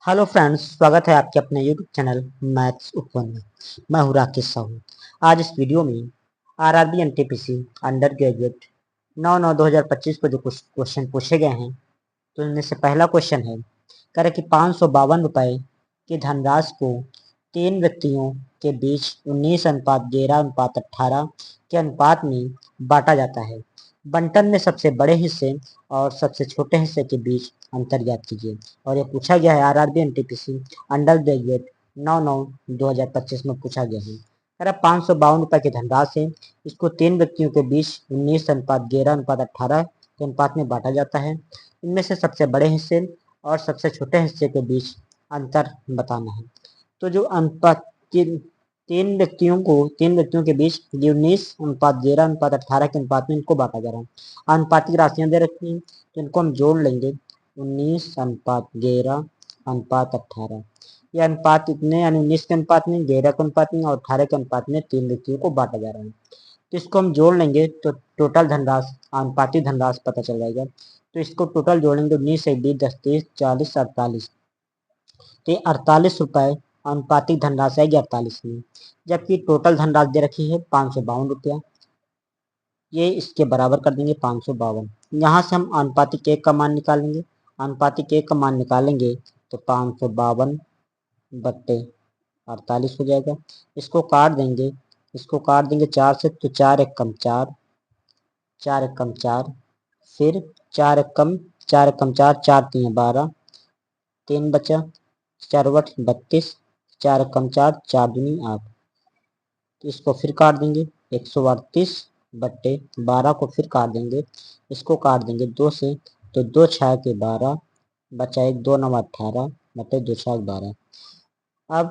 Hello friends, स्वागत है आपके अपने यूट्यूब चैनल मैथ्स उपवन में। मैं हूँ राकेश साहू। आज इस वीडियो में आरआरबी एनटीपीसी अंडर ग्रेजुएट 9/9/2025 को जो कुछ क्वेश्चन पूछे गए हैं, तो इनमें से पहला क्वेश्चन है, कह रहे कि 552 रुपये की धनराशि को 3 व्यक्तियों के बीच 19:11:18 के अनुपात में बांटा जाता है। बंटन में सबसे बड़े हिस्से और सबसे छोटे हिस्से के बीच अंतर ज्ञात कीजिए। और ये पूछा गया है आरआरबी एनटीपीसी अंडर ग्रेजुएट 9/9/2025 में पूछा गया है। कह रहा 552 रुपये की धनराशि है, इसको 3 व्यक्तियों के बीच 19:11:18 के अनुपात में बांटा जाता है। इनमें से सबसे बड़े हिस्से और सबसे छोटे हिस्से के बीच अंतर बताना है। तो जो अनुपात तीन व्यक्तियों के बीच 19:11:18 के अनुपात में इनको बांटा जा रहा है। अनुपातिक राशियां दे रखी हैं, तो इनको हम जोड़ लेंगे। 19:11:18 ये अनुपात इतने, यानी 19 के अनुपात में, 11 के अनुपात में और 18 के अनुपात में 3 व्यक्तियों को बांटा जा रहा है। तो इसको हम जोड़ लेंगे तो टोटल धनराशि, अनुपातिक धनराशि पता चल जाएगा। तो इसको टोटल जोड़ेंगे, 19 से 20 10 30 40 48, तो ये 48 रुपये अनुपातिक धनराशि आएगी 48 में। जबकि टोटल धनराशि दे रखी है 552 रुपया, ये इसके बराबर कर देंगे 552। यहाँ से हम अनुपातिक एक का मान निकालेंगे। अनुपातिक एक का मान निकालेंगे तो 552/48 हो जाएगा। इसको काट देंगे, 4 से, तो 4 एक कम 4, 4 एक कम 4, फिर 4 एक कम 4 एक कम 4, 4 3 12, 3 बचा, 4 बट 32, 4 एक कम 4, 4 दूनी 8। तो इसको फिर काट देंगे, 138/12 को फिर काट देंगे। इसको काट देंगे 2 से, तो 2 6 के 12 बचा 1, 2 9 18 बटे 2 6 12। अब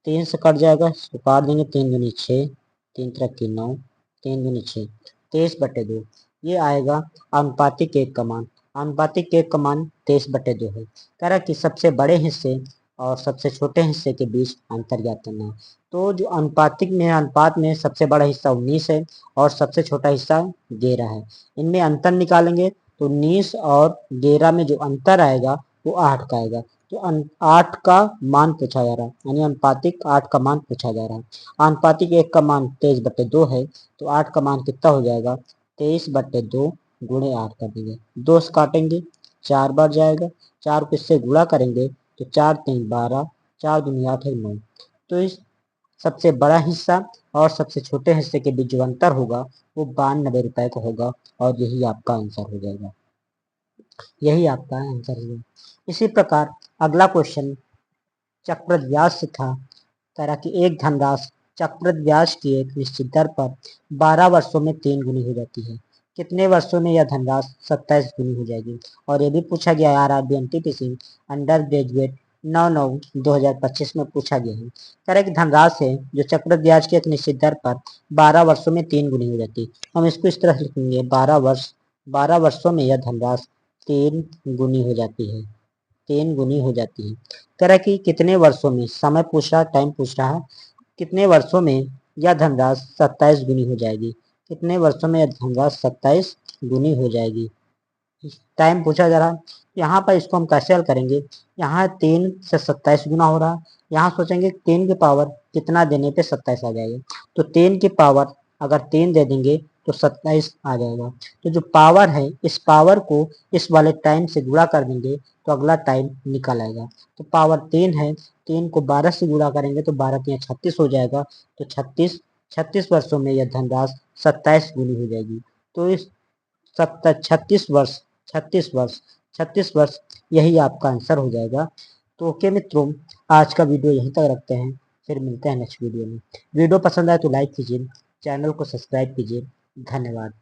3 से कट जाएगा, इसको काट देंगे, 3 दूनी 6, 3 3 9, 3 दूनी 6, 23/2। ये आएगा अनुपातिक एक का मान। अनुपातिक एक का मान 23/2 है। कह रहा कि सबसे बड़े हिस्से और सबसे छोटे हिस्से के बीच अंतर ज्ञात करना है। तो जो अनुपात में सबसे बड़ा हिस्सा 19 है और सबसे छोटा हिस्सा 11 है। इनमें अंतर निकालेंगे तो 19 और 11 में जो अंतर आएगा वो 8 का आएगा। तो 8 का मान पूछा जा रहा है, यानी अनुपातिक 8 का मान पूछा जा रहा है। अनुपातिक एक का मान 23/2 है, तो 8 का मान कितना हो जाएगा, 23/2 गुणे 8 कर देंगे। 2 से काटेंगे, 4 बार जाएगा, 4 को इससे गुणा करेंगे तो 4 3 12, 4 दूनी 8 है 9। तो इस सबसे बड़ा हिस्सा और सबसे छोटे हिस्से के बीच जो अंतर होगा वो 92 रुपये का होगा, और यही आपका आंसर हो जाएगा। यही आपका आंसर है। इसी प्रकार अगला क्वेश्चन चक्रवृद्धि ब्याज से था। कह रहा कि एक धनराशि चक्रवृद्धि ब्याज की एक निश्चित दर पर 12 वर्षों में 3 गुनी हो जाती है। कितने वर्षों में यह धनराशि 27 गुनी हो जाएगी। और ये भी पूछा गया है आरआरबी एनटीपीसी अंडर ग्रेजुएट 9/9/2025 में पूछा गया है। कह रहा है कि धनराशि है जो चक्रवृद्धि ब्याज की एक निश्चित दर पर 12 वर्षों में 3 गुनी हो जाती है। हम इसको इस तरह लिखेंगे, 12 वर्षों में यह धनराशि 3 गुनी हो जाती है। 3 गुनी हो जाती है। कह रहा है कि कितने वर्षों में, समय पूछ रहा है, टाइम पूछ रहा है, कितने वर्षों में यह धनराशि 27 गुनी हो जाएगी। कितने वर्षों में यह धनराशि 27 गुनी हो जाएगी, टाइम पूछा जा रहा है। यहाँ पर इसको हम कैसे हल करेंगे, यहाँ 3 से 27 गुना हो रहा है। यहाँ सोचेंगे 3 की पावर कितना देने पे 27 आ जाएगा, तो 3 की पावर अगर 3 दे देंगे तो 27 आ जाएगा। तो जो पावर है, इस पावर को इस वाले टाइम से गुणा कर देंगे तो अगला टाइम निकल आएगा। तो पावर 3 है, 3 को 12 से गुणा करेंगे तो 12 3 36 हो जाएगा। तो 36 वर्षों में यह धनराशि 27 गुनी हो जाएगी। तो इस 36 वर्ष 36 वर्ष 36 वर्ष यही आपका आंसर हो जाएगा। तो ओके मित्रों, आज का वीडियो यहीं तक रखते हैं, फिर मिलते हैं नेक्स्ट वीडियो में। वीडियो पसंद आए तो लाइक कीजिए, चैनल को सब्सक्राइब कीजिए। धन्यवाद।